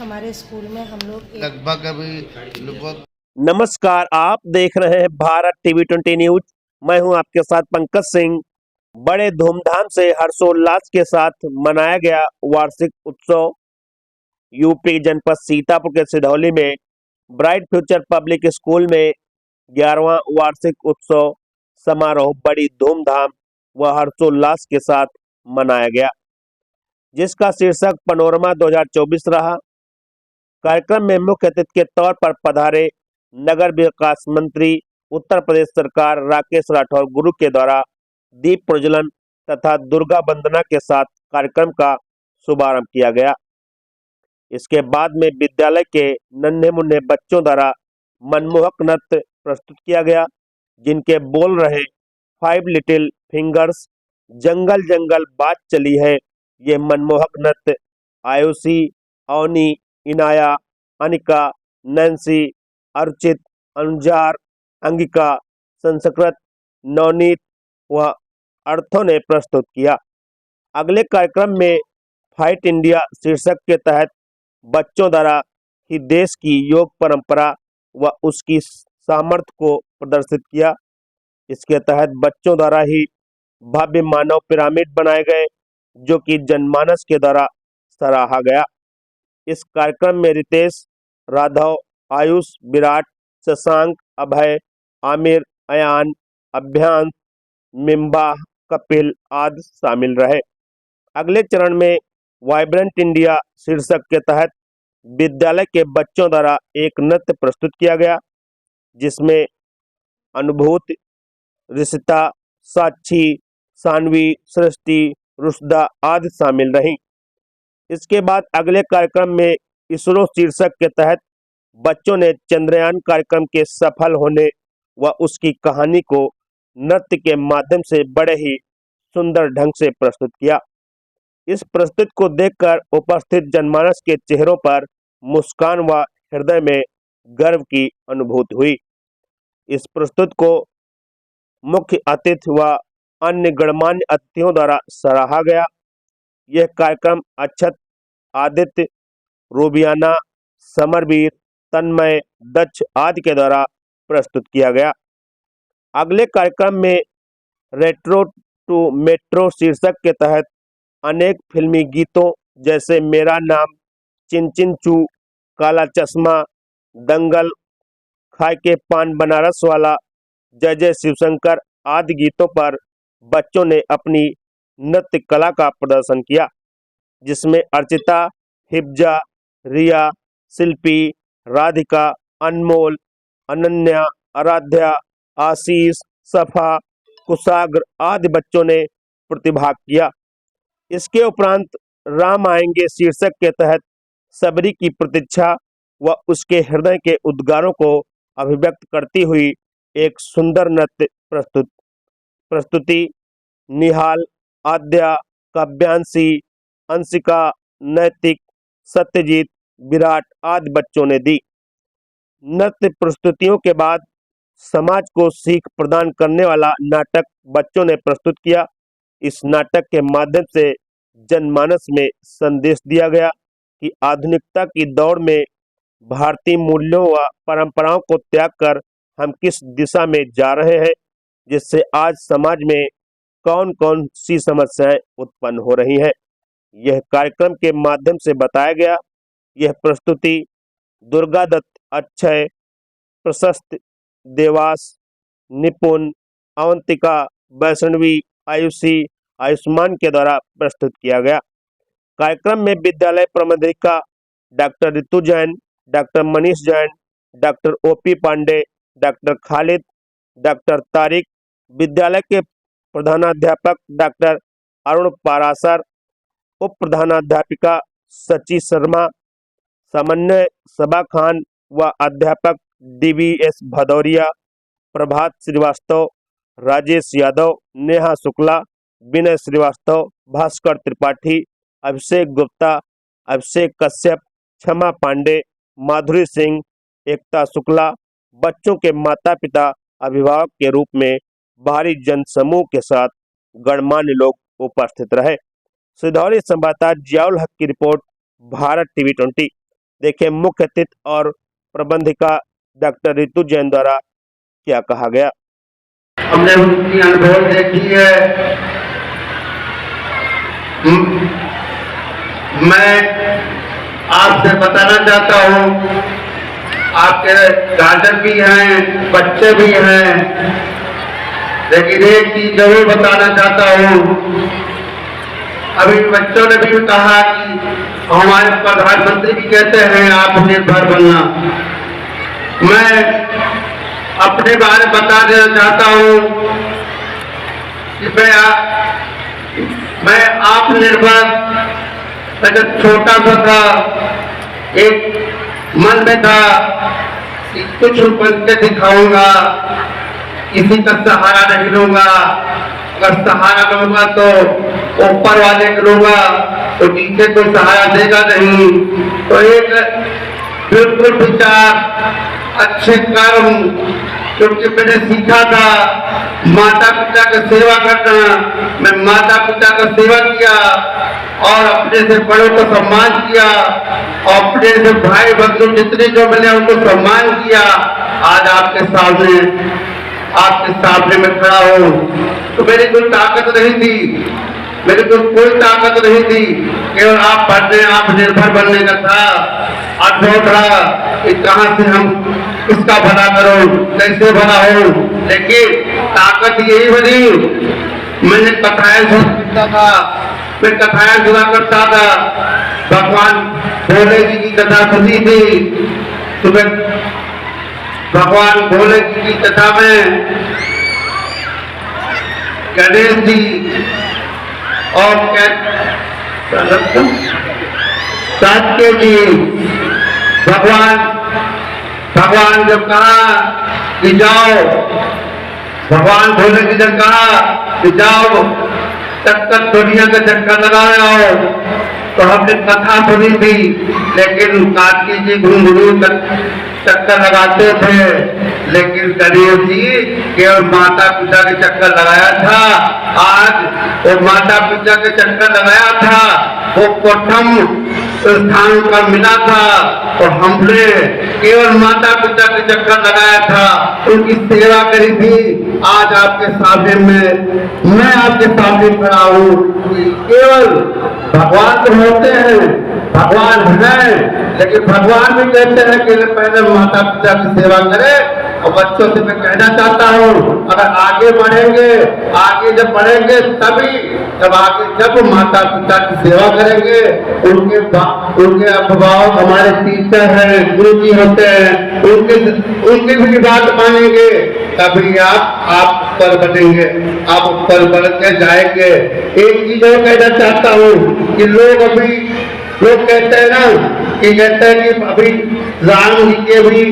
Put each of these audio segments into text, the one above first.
हमारे स्कूल में हम लोग लगभग लगभग नमस्कार, आप देख रहे हैं भारत टीवी 20 न्यूज। मैं हूं आपके साथ पंकज सिंह। बड़े धूमधाम से हर्षोल्लास के साथ मनाया गया वार्षिक उत्सव यूपी जनपद सीतापुर के सिधौली में ब्राइट फ्यूचर पब्लिक स्कूल में 11वां वार्षिक उत्सव समारोह बड़ी धूमधाम व हर्षोल्लास के साथ मनाया गया, जिसका शीर्षक पनोरमा 2024 रहा। कार्यक्रम में मुख्य अतिथि के तौर पर पधारे नगर विकास मंत्री उत्तर प्रदेश सरकार राकेश राठौर गुरु के द्वारा दीप प्रज्वलन तथा दुर्गा वंदना के साथ कार्यक्रम का शुभारंभ किया गया। इसके बाद में विद्यालय के नन्हे मुन्ने बच्चों द्वारा मनमोहक नृत्य प्रस्तुत किया गया, जिनके बोल रहे 5 लिटिल फिंगर्स, जंगल जंगल बात चली है, ये मनमोहक नृत्य आयुषी, अवनी, इनाया, अनिका, नैन्सी, अर्चित, अनुजार, अंगिका, संस्कृत, नवनीत व अर्थों ने प्रस्तुत किया। अगले कार्यक्रम में फाइट इंडिया शीर्षक के तहत बच्चों द्वारा ही देश की योग परंपरा व उसकी सामर्थ्य को प्रदर्शित किया। इसके तहत बच्चों द्वारा ही भव्य मानव पिरामिड बनाए गए, जो कि जनमानस के द्वारा सराहा गया। इस कार्यक्रम में रितेश, राघव, आयुष, विराट, शशांक, अभय, आमिर, अयान, अभ्यांश, मिम्बा, कपिल आदि शामिल रहे। अगले चरण में वाइब्रेंट इंडिया शीर्षक के तहत विद्यालय के बच्चों द्वारा एक नृत्य प्रस्तुत किया गया, जिसमें अनुभूति, रिशिता, साक्षी, सानवी, सृष्टि, रुशदा आदि शामिल रहीं। इसके बाद अगले कार्यक्रम में इसरो शीर्षक के तहत बच्चों ने चंद्रयान कार्यक्रम के सफल होने व उसकी कहानी को नृत्य के माध्यम से बड़े ही सुंदर ढंग से प्रस्तुत किया। इस प्रस्तुति को देखकर उपस्थित जनमानस के चेहरों पर मुस्कान व हृदय में गर्व की अनुभूति हुई। इस प्रस्तुति को मुख्य अतिथि व अन्य गणमान्य अतिथियों द्वारा सराहा गया। यह कार्यक्रम अक्षत, आदित्य, रूबियाना, समरवीर, तन्मय, दक्ष आदि के द्वारा प्रस्तुत किया गया। अगले कार्यक्रम में रेट्रो टू मेट्रो शीर्षक के तहत अनेक फिल्मी गीतों जैसे मेरा नाम, चिन चिन चू, काला चश्मा, दंगल, खाए के पान बनारस वाला, जय जय शिवशंकर आदि गीतों पर बच्चों ने अपनी नृत्य कला का प्रदर्शन किया, जिसमें अर्चिता, हिब्जा, रिया, शिल्पी, राधिका, अनमोल, अनन्या, आराध्या, आशीष, सफा, कुशाग्र आदि बच्चों ने प्रतिभाग किया। इसके उपरांत राम आएंगे शीर्षक के तहत सबरी की प्रतीक्षा व उसके हृदय के उद्गारों को अभिव्यक्त करती हुई एक सुंदर नृत्य प्रस्तुति निहाल, आद्या, काव्यांशी, अंशिका, नैतिक, सत्यजीत, विराट आदि बच्चों ने दी। नृत्य प्रस्तुतियों के बाद समाज को सीख प्रदान करने वाला नाटक बच्चों ने प्रस्तुत किया। इस नाटक के माध्यम से जनमानस में संदेश दिया गया कि आधुनिकता की दौड़ में भारतीय मूल्यों व परंपराओं को त्याग कर हम किस दिशा में जा रहे हैं, जिससे आज समाज में कौन कौन सी समस्याएं उत्पन्न हो रही हैं, यह कार्यक्रम के माध्यम से बताया गया। यह प्रस्तुति दुर्गा दत्त, अक्षय, प्रशस्त, देवास, निपुण, अवंतिका, वैष्णवी, आयुषी, आयुष्मान के द्वारा प्रस्तुत किया गया। कार्यक्रम में विद्यालय प्रबंधिका doctor Ritu Jain, doctor Manish Jain, doctor OP Pandey, doctor Khalid, doctor Tariq, विद्यालय के प्रधानाध्यापक डॉक्टर अरुण पारासर, उप प्रधानाध्यापिका सची शर्मा, समन्वय सबा खान व अध्यापक DVS भदौरिया, प्रभात श्रीवास्तव, राजेश यादव, नेहा शुक्ला, विनय श्रीवास्तव, भास्कर त्रिपाठी, अभिषेक गुप्ता, अभिषेक कश्यप, क्षमा पांडे, माधुरी सिंह, एकता शुक्ला, बच्चों के माता पिता, अभिभावक के रूप में भारी जनसमूह के साथ गणमान्य लोग उपस्थित रहे। सिधौली संवाददाता जियाउल हक की रिपोर्ट, भारत टीवी 20। देखिए मुख्य अतिथि और प्रबंधिका डॉक्टर रितु जैन द्वारा क्या कहा गया। हमने उनकी अनुभव देखी है। मैं आपसे बताना चाहता हूँ, आपके गार्जियन भी हैं, बच्चे भी हैं, लेकिन एक चीज जरूर बताना चाहता हूँ। अभी बच्चों ने भी कहा कि हमारे प्रधानमंत्री भी कहते हैं आत्मनिर्भर बनना। मैं अपने बारे में बता देना चाहता हूँ कि मैं आत्मनिर्भर जब छोटा सा था, एक मन में था कि कुछ बन के दिखाऊंगा, किसी का सहारा नहीं लूंगा। अगर सहारा लूंगा तो ऊपर वाले को लूंगा, तो नीचे कोई सहारा देगा नहीं। तो एक बिल्कुल विचार, अच्छे कर्म, क्योंकि मैंने सीखा था माता पिता की सेवा करना। मैं माता पिता का सेवा किया और अपने से बड़ों को सम्मान किया और अपने से भाई बंधु जितने जो मिले उनको सम्मान किया। आज आपके सामने मैं खड़ा हूँ, तो मेरी कोई ताकत नहीं थी, मेरे को कोई ताकत नहीं थी, केवल आप निर्भर बनने का था। अनुभव था कि कहाँ से हम किसका भला करो, कैसे भला हो। लेकिन ताकत यही बनी, मैंने कथाएं सुनता था, मैं कथाएं सुना करता था। भगवान भोले जी की कथा सुनी थी सुबह। भगवान भोले जी की कथा में गणेश जी और सात्य जी, भगवान जब कहा कि जाओ, भगवान भोले जी जब कहा कि जाओ चक्कर दुनिया का चक्कर लगाओ, तो हमने कथा सुनी थी। लेकिन कार्तिक जी घुंघरू चक्कर लगाते थे, लेकिन गणेश जी केवल माता पिता के चक्कर लगाया था। आज वो माता पिता के चक्कर लगाया था, वो प्रथम स्थान पर मिला था, और हमने केवल माता पिता के चक्कर लगाया था, उनकी सेवा करी थी। आज आपके सामने मैं आपके सामने खड़ा हूँ। केवल भगवान तो होते हैं, भगवान है, लेकिन भगवान भी कहते हैं कि पहले माता पिता की सेवा करें। और बच्चों से मैं कहना चाहता हूँ, अगर आगे बढ़ेंगे, आगे जब बढ़ेंगे तभी जब माता पिता की सेवा करेंगे, उनके अभिभावक हमारे टीचर हैं, गुरु जी होते हैं, उनके भी बात मानेंगे, तभी आप ऊपर बनेंगे, आप ऊपर बढ़ के जाएंगे। एक चीज और कहना चाहता हूँ कि लोग कहते हैं ना कि अभी राम जी के भी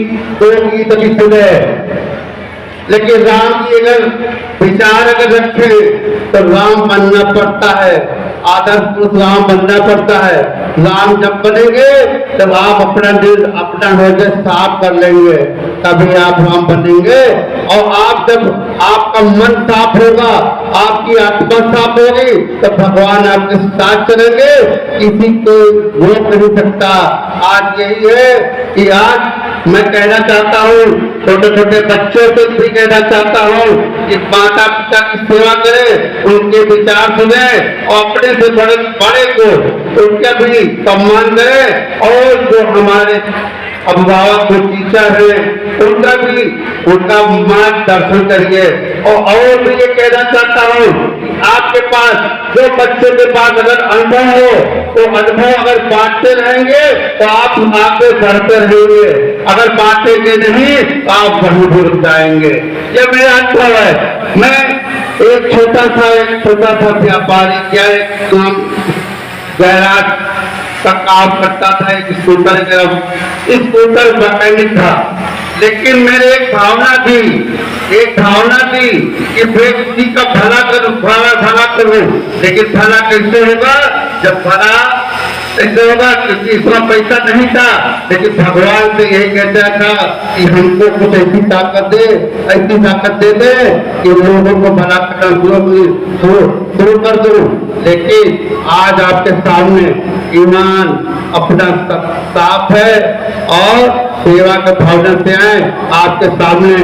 2 गीत अभी सुने, लेकिन राम जी अगर विचार अगर रखे तो राम बनना पड़ता है, आदर्श पुरुष राम बनना पड़ता है। राम जब बनेंगे तब आप अपना दिल, अपना हृदय साफ कर लेंगे, तभी आप राम बनेंगे। और आप जब आपका मन साफ होगा, आपकी आत्मा साफ होगी, तो भगवान आपके साथ चलेंगे, किसी को रोक नहीं सकता। आज यही है कि आज मैं कहना चाहता हूँ, छोटे छोटे बच्चों से भी कहना चाहता हूँ कि माता पिता की सेवा करें, उनके विचार सुने और अपने से बड़े को उनका भी सम्मान करें। और जो हमारे अभिभावक जो टीचर हैं उनका मार्गदर्शन करिए। और भी ये कहना चाहता हूँ, आपके पास जो बच्चों के पास अगर अनुभव हो, तो अनुभव अगर बांटते रहेंगे तो आप आगे बढ़ते रहेंगे, अगर बांटेंगे नहीं तो आप वहीं भूल जाएंगे। ये मेरा अनुभव है। मैं एक छोटा सा व्यापारी क्या एक गैराज का काम करता था, एक स्कूटर मैकेनिक था। लेकिन मेरे एक भावना थी कि व्यक्ति का भला करूं। लेकिन भला कैसे होगा? जब भला ऐसे होगा, क्योंकि इतना पैसा नहीं था, लेकिन भगवान से यही कहता था कि हमको कुछ ऐसी ताकत दे दे कि लोगों को भला करना शुरू कर दूं। लेकिन आज आपके सामने ईमान अपना साफ है और सेवा के भावना से आए। आपके सामने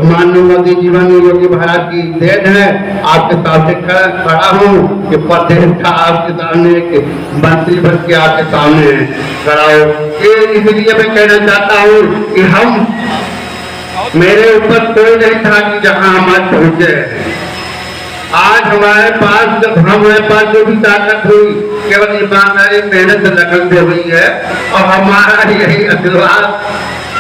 माननीय मोदी जीवन योगी महाराज की देन है, आपके सामने खड़ा हूँ कि प्रदेश का आपके सामने एक मंत्री बन के आपके सामने खड़ा हो। इसलिए मैं कहना चाहता हूँ कि हम मेरे ऊपर कोई नहीं था कि जहां हम आज पहुंचे। आज हमारे पास जो भी ताकत हुई केवल ईमानदारी मेहनत से दखल से हुई है और हमारा यही आशीर्वाद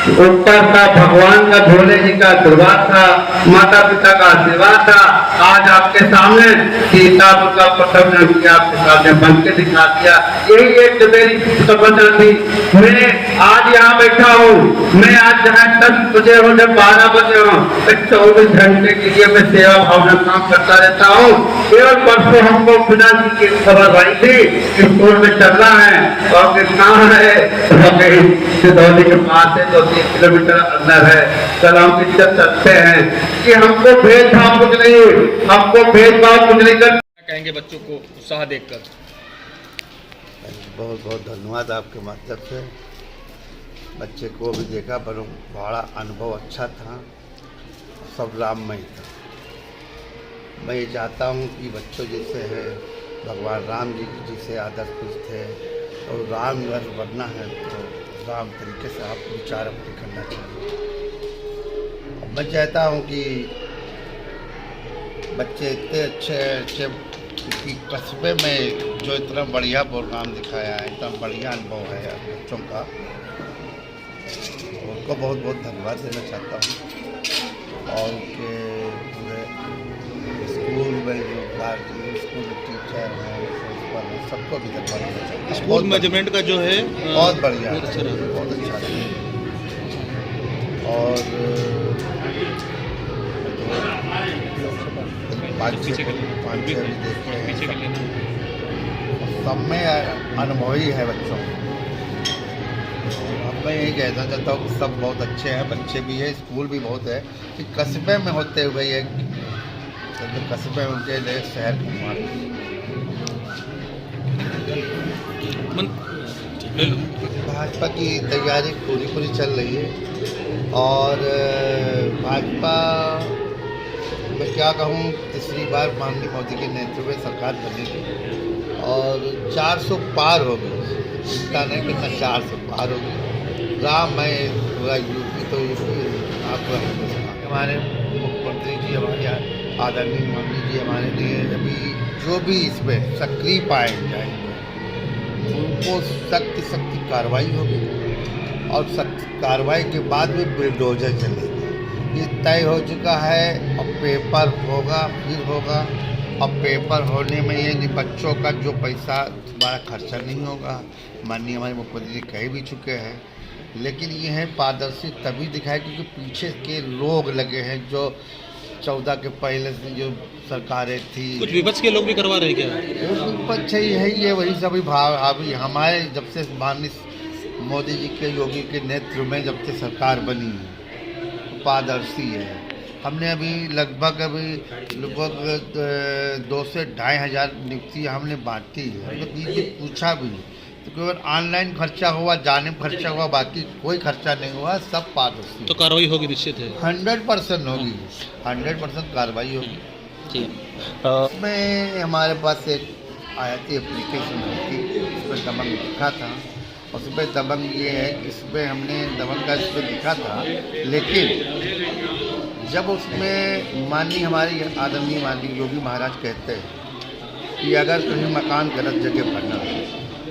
ऊपर का भगवान का भोले जी का आशीर्वाद था, माता पिता का आशीर्वाद था। आज आपके सामने सीता का प्रथम जन्म किया, आपके सामने बन के दिखा दिया। यही एक मेरी तमन्ना थी। मैं आज यहाँ बैठा हूँ, मैं आज जहाँ 10 बजे हो जब 12 बजे हो, 24 घंटे के लिए मैं सेवा भावना काम करता रहता हूँ। केवल परसों हमको बिना की खबर आई थी कि स्कूल में चल रहा है और कहाँ है, सिदौली के पास है, 2-3 किलोमीटर अंदर है। कल हम इज्जत करते हैं कि हमको भेदभाव कुछ नहीं, हमको भेदभाव कुछ नहीं कर। कहेंगे बच्चों को उत्साह देखकर? बहुत बहुत धन्यवाद आपके माध्यम से। बच्चे को भी देखा, बड़ा अनुभव अच्छा था, सब राममय था। मैं ये चाहता हूँ कि बच्चों जैसे है भगवान राम जी जिसे आदर्श पुरुष थे और राम अगर बनना है तो राम तरीके से आप विचार अपने करना चाहिए। और मैं चाहता हूँ कि बच्चे इतने अच्छे कि कस्बे में जो इतना बढ़िया प्रोग्राम दिखाया है, इतना बढ़िया अनुभव है बच्चों का, उनको बहुत बहुत धन्यवाद देना चाहता हूँ। और उनके पूरे स्कूल में जो स्कूल टीचर हैं, प्रिंसिपल हैं, सबको भी धन्यवाद देना चाहता हूँ। स्कूल मैनेजमेंट का जो है बहुत बढ़िया, बहुत अच्छा है। और सब में अनुभवी है बच्चों। अब मैं यही कहना चाहता हूँ कि सब बहुत अच्छे हैं, बच्चे भी हैं, स्कूल भी बहुत है। कि कस्बे में होते हुए ये कस्बे में उनके लिए शहर घुमा। भाजपा की तैयारी पूरी चल रही है और भाजपा मैं क्या कहूँ, तीसरी बार माननीय मोदी के नेतृत्व में सरकार बनेगी और 400 पार होगी। इतना नहीं कितना 400 पार होगी। राम मैं पूरा यूपी तो आपको हमारे मुख्यमंत्री जी, हमारे आदरणीय मोदी जी हमारे लिए अभी जो भी इसमें सक्रिय पाए जाएंगे उनको सख्त कार्रवाई होगी और सख्त कार्रवाई के बाद भी बुलडोजर चलेगी। ये तय हो चुका है। अब पेपर होगा, फिर होगा। अब पेपर होने में ये नहीं, बच्चों का जो पैसा तुम्हारा खर्चा नहीं होगा, माननीय हमारे मुख्यमंत्री जी कह भी चुके हैं। लेकिन ये है पारदर्शी तभी दिखाए क्योंकि पीछे के लोग लगे हैं जो 14 के पहले से जो सरकारें थी। कुछ विपक्ष के लोग भी करवा रहे क्या? विपक्ष है ये वही सभी भाव अभी हमारे जब से माननीय मोदी जी के, योगी के नेतृत्व में जब से सरकार बनी है पारदर्शी है। हमने अभी लगभग 2 से 2.5 हज़ार नियुक्तियाँ हमने बांटी है। हमने बीच में पूछा भी तो केवल ऑनलाइन खर्चा हुआ, जाने में खर्चा हुआ, बाकी कोई खर्चा नहीं हुआ, सब पारदर्शी। तो कार्रवाई होगी निश्चित है? 100% होगी, 100% कार्रवाई होगी। ठीक। इसमें हमारे पास एक आया थी एप्लीकेशन थी, इसमें दबंग लिखा था। उसमें दबंग ये है, इसमें हमने दबंग का इसमें लिखा था, लेकिन जब उसमें माननीय हमारे आदरणीय माननीय योगी महाराज कहते हैं कि अगर कहीं मकान गलत जगह बना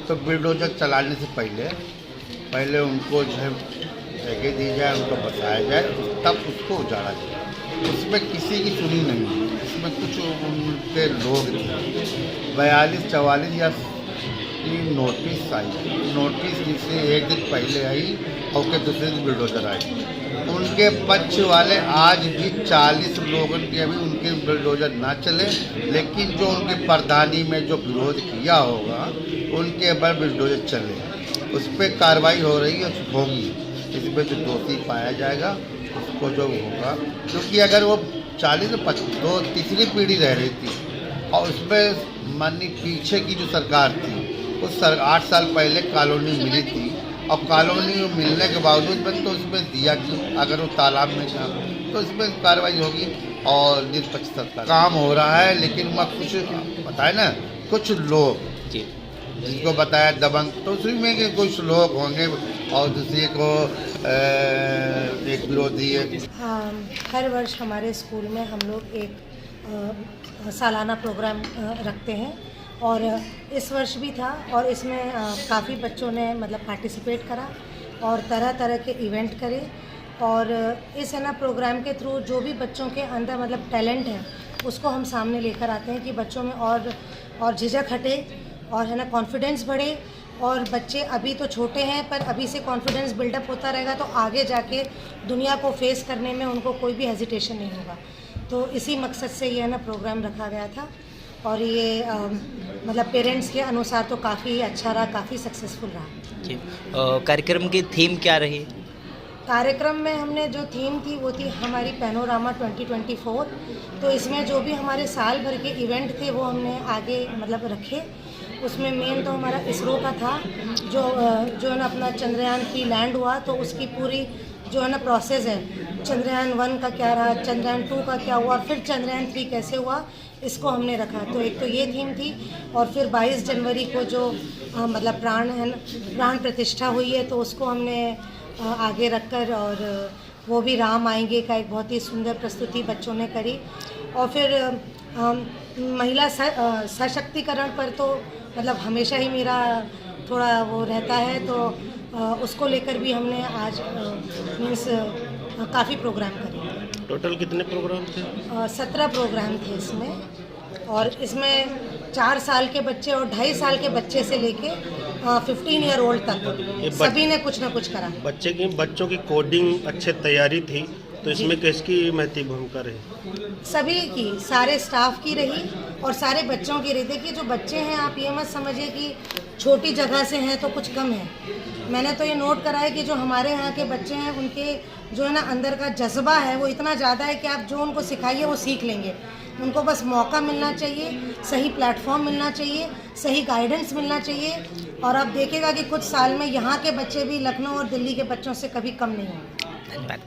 तो बुलडोजर चलाने से पहले उनको जो है जगह दी जाए, उनको बताया जाए, तब उसको उजाड़ा जाए। उसमें किसी की सुनी नहीं। इसमें कुछ उनके लोग थे 42-44 या नोटिस आई, नोटिस जिससे एक दिन पहले आई और उसके दूसरे दिन बुलडोजर आई। उनके पक्ष वाले आज भी 40 लोगों के अभी उनके बुलडोजर ना चले, लेकिन जो उनके प्रधानी में जो विरोध किया होगा उनके ऊपर बुलडोजर चले। उस पर कार्रवाई हो रही है, होगी। इसमें जो दोषी पाया जाएगा उसको जो होगा, क्योंकि अगर वो 40 तीसरी पीढ़ी रह रही थी और उसमें माननीय पीछे की जो सरकार थी कुछ 8 साल पहले कॉलोनी मिली थी और कॉलोनी मिलने के बावजूद मैंने तो उसमें दिया कि अगर वो तालाब में था तो इसमें कार्रवाई होगी और निष्पक्षता का काम हो रहा है। लेकिन मैं कुछ बताए ना, कुछ लोग जी जिनको बताया दबंग, तो उसमें में के कुछ लोग होंगे और दूसरे को एक विरोधी है। हर वर्ष हमारे स्कूल में हम लोग एक सालाना प्रोग्राम रखते हैं और इस वर्ष भी था और इसमें काफ़ी बच्चों ने मतलब पार्टिसिपेट करा और तरह तरह के इवेंट करे। और इस है ना प्रोग्राम के थ्रू जो भी बच्चों के अंदर मतलब टैलेंट है उसको हम सामने लेकर आते हैं कि बच्चों में और झिझक हटे और है ना कॉन्फिडेंस बढ़े। और बच्चे अभी तो छोटे हैं पर अभी से कॉन्फिडेंस बिल्डअप होता रहेगा तो आगे जाके दुनिया को फेस करने में उनको कोई भी हेजिटेशन नहीं होगा। तो इसी मकसद से ये है ना प्रोग्राम रखा गया था और ये मतलब पेरेंट्स के अनुसार तो काफ़ी अच्छा रहा, काफ़ी सक्सेसफुल रहा। जी कार्यक्रम की थीम क्या रही? कार्यक्रम में हमने जो थीम थी वो थी हमारी पैनोरामा 2024। तो इसमें जो भी हमारे साल भर के इवेंट थे वो हमने आगे मतलब रखे। उसमें मेन तो हमारा इसरो का था जो है ना अपना चंद्रयान 3 लैंड हुआ तो उसकी पूरी जो है ना प्रोसेस है, चंद्रयान 1 का क्या रहा, चंद्रयान 2 का क्या हुआ, फिर चंद्रयान 3 कैसे हुआ, इसको हमने रखा। तो एक तो ये थीम थी और फिर 22 जनवरी को जो मतलब प्राण प्रतिष्ठा हुई है तो उसको हमने आगे रखकर और वो भी राम आएंगे का एक बहुत ही सुंदर प्रस्तुति बच्चों ने करी। और फिर महिला सशक्तिकरण पर तो मतलब हमेशा ही मेरा थोड़ा वो रहता है तो उसको लेकर भी हमने आज मीन्स काफ़ी प्रोग्राम करे। टोटल कितने प्रोग्राम थे? 17 प्रोग्राम थे इसमें और इसमें 4 साल के बच्चे और 2.5 साल के बच्चे से लेके 15 ईयर ओल्ड तक सभी ने कुछ ना कुछ करा। बच्चों की कोडिंग अच्छे तैयारी थी तो इसमें किसकी महत्वपूर्ण भूमिका रही? सभी की, सारे स्टाफ की रही और सारे बच्चों की रही। देखिए जो बच्चे हैं आप ये मत समझिए कि छोटी जगह से हैं तो कुछ कम है। मैंने तो ये नोट करा है कि जो हमारे यहाँ के बच्चे हैं उनके जो है ना अंदर का जज्बा है वो इतना ज़्यादा है कि आप जो उनको सिखाइए वो सीख लेंगे। उनको बस मौका मिलना चाहिए, सही प्लेटफॉर्म मिलना चाहिए, सही गाइडेंस मिलना चाहिए और आप देखेगा कि कुछ साल में यहाँ के बच्चे भी लखनऊ और दिल्ली के बच्चों से कभी कम नहीं होंगे। धन्यवाद।